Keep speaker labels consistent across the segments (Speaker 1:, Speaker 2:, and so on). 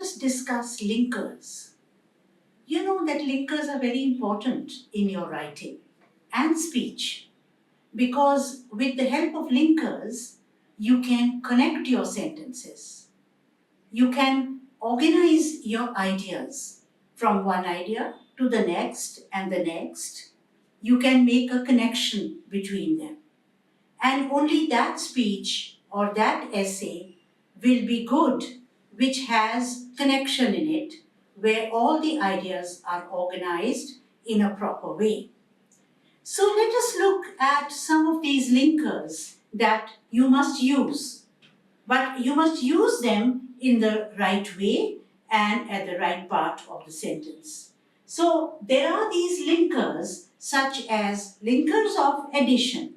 Speaker 1: Let's discuss linkers. You know that linkers are very important in your writing and speech because with the help of linkers, you can connect your sentences. You can organize your ideas from one idea to the next and the next. You can make a connection between them. And only that speech or that essay will be good which has connection in it, where all the ideas are organized in a proper way. So let us look at some of these linkers that you must use, but you must use them in the right way and at the right part of the sentence. So there are these linkers such as linkers of addition.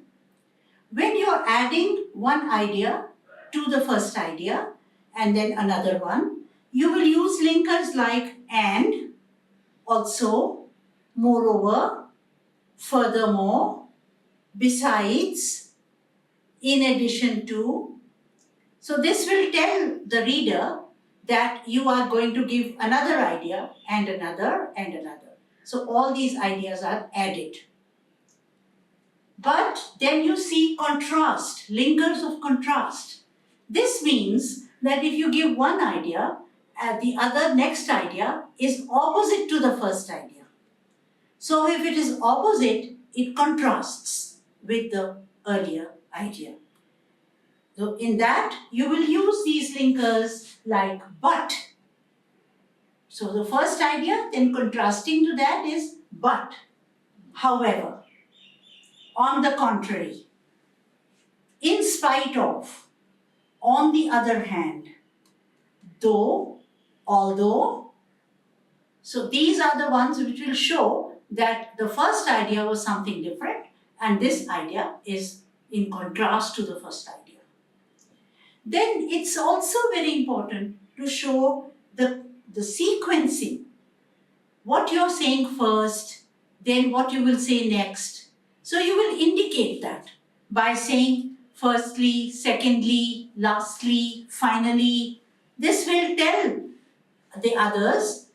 Speaker 1: When you're adding one idea to the first idea and then another one, you will use linkers like and, also, moreover, furthermore, besides, in addition to. So this will tell the reader that you are going to give another idea and another and another. So all these ideas are added. But then you see contrast, linkers of contrast. This means that if you give one idea, the other next idea is opposite to the first idea. So if it is opposite, it contrasts with the earlier idea. So in that, you will use these linkers like but. So the first idea, then contrasting to that is but. However, on the contrary, in spite of, on the other hand, though, although. So these are the ones which will show that the first idea was something different and this idea is in contrast to the first idea. Then it's also very important to show the sequencing. What you're saying first, then what you will say next. So you will indicate that by saying firstly, secondly, lastly, finally. This will tell the others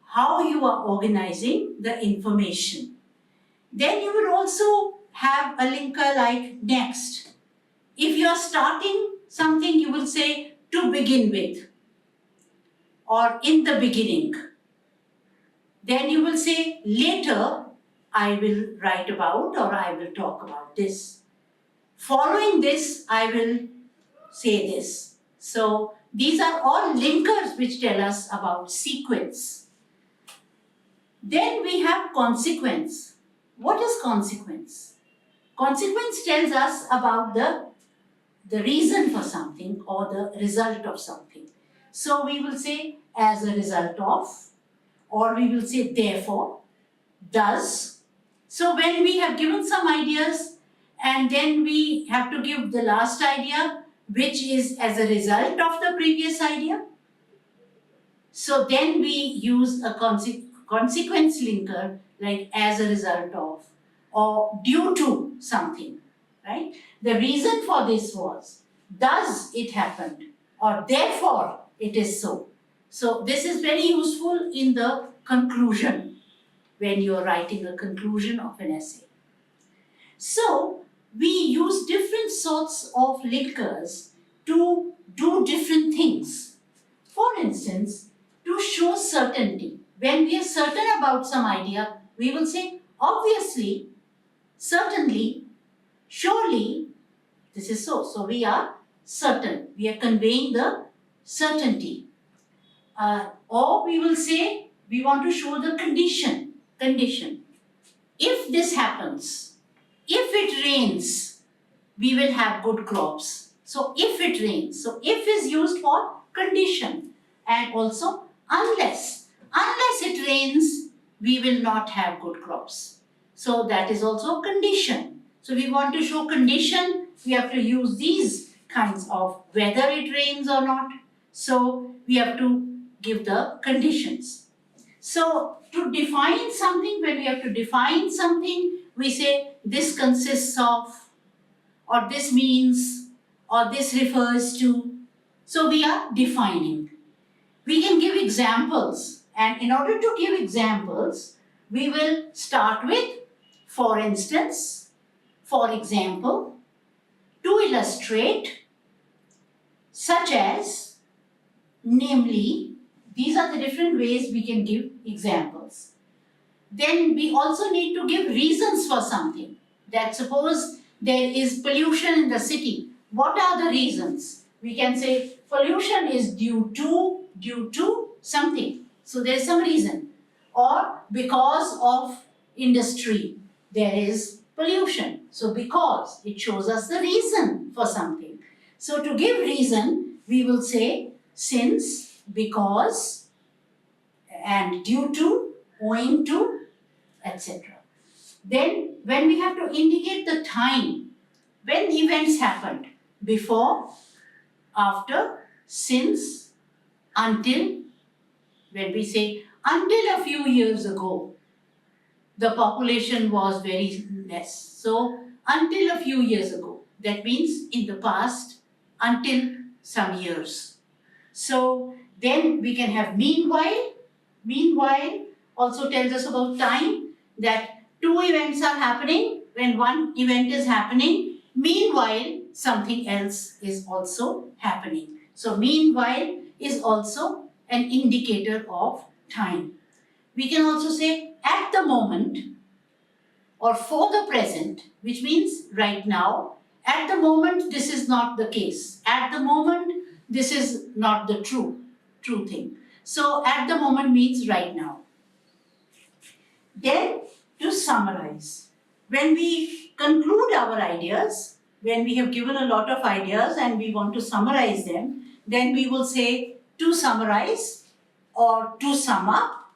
Speaker 1: how you are organizing the information. Then you will also have a linker like next. If you are starting something, you will say to begin with or in the beginning. Then you will say later I will write about or I will talk about this. Following this, I will say this. So these are all linkers which tell us about sequence. Then we have consequence. What is consequence? Consequence tells us about the reason for something or the result of something. So we will say as a result of, or we will say therefore, thus. So when we have given some ideas and then we have to give the last idea which is as a result of the previous idea. So then we use a consequence linker like as a result of or due to something, right? The reason for this was, thus it happened or therefore it is so. So this is very useful in the conclusion when you are writing a conclusion of an essay. So we use different sorts of linkers to do different things. For instance, to show certainty. When we are certain about some idea, we will say obviously, certainly, surely, this is so. So we are certain. We are conveying the certainty. Or we will say we want to show the condition. If this happens, if it rains, we will have good crops. So if it rains. So if is used for condition. And also unless it rains, we will not have good crops. So that is also condition. So we want to show condition, we have to use these kinds of whether it rains or not. So we have to give the conditions. So to define something, when we have to define something, we say this consists of, or this means, or this refers to. So we are defining. We can give examples, and in order to give examples, we will start with for instance, for example, to illustrate, such as, namely. These are the different ways we can give examples. Then we also need to give reasons for something. That suppose there is pollution in the city. What are the reasons? We can say pollution is due to something. So there is some reason. Or because of industry, there is pollution. So because, it shows us the reason for something. So to give reason, we will say since, because, and due to, owing to, etc. Then, when we have to indicate the time, when events happened, before, after, since, until, when we say until a few years ago, the population was very less. So, until a few years ago, that means in the past, until some years. So, then we can have meanwhile. Meanwhile also tells us about time, that two events are happening. When one event is happening, meanwhile something else is also happening. So meanwhile is also an indicator of time. We can also say at the moment or for the present, which means right now. At the moment, this is not the case. At the moment, this is not the true thing. So at the moment means right now. Then to summarize. When we conclude our ideas, when we have given a lot of ideas and we want to summarize them, then we will say to summarize, or to sum up,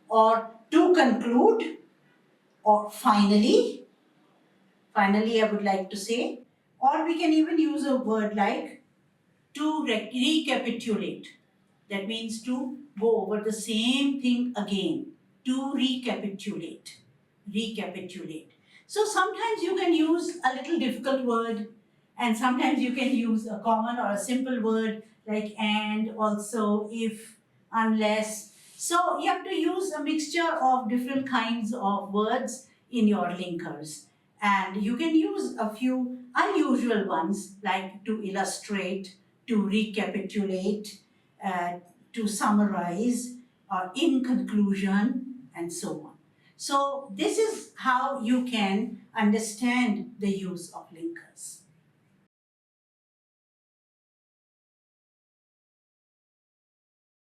Speaker 1: or to conclude, or finally. Finally, I would like to say, or we can even use a word like to recapitulate. That means to go over the same thing again. To recapitulate. Recapitulate. So sometimes you can use a little difficult word, and sometimes you can use a common or a simple word like and, also, if, unless. So you have to use a mixture of different kinds of words in your linkers. And you can use a few unusual ones like to illustrate, to recapitulate, to summarize, or in conclusion, and so on. So this is how you can understand the use of linkers.